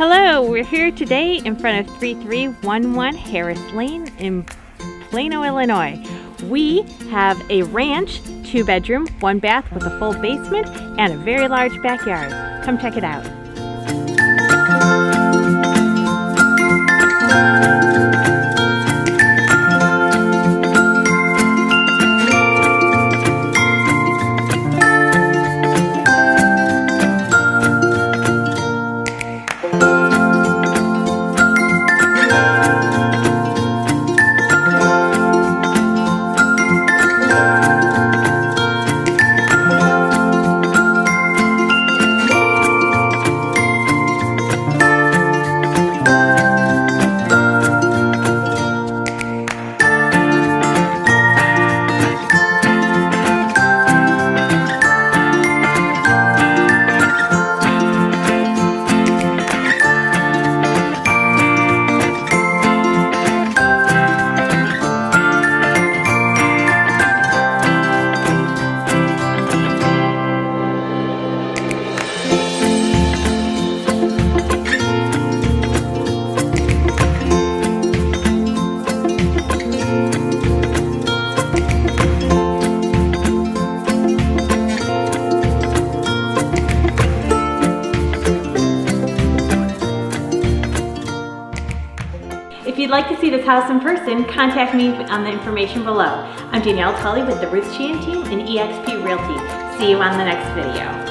Hello, we're here today in front of 3311 Harris Lane in Plano, Illinois. We have a ranch, 2-bedroom, 1-bath with a full basement and a very large backyard. Come check it out. If you'd like to see this house in person, contact me on the information below. I'm Danielle Tully with the Ruth Sheehan team and eXp Realty. See you on the next video.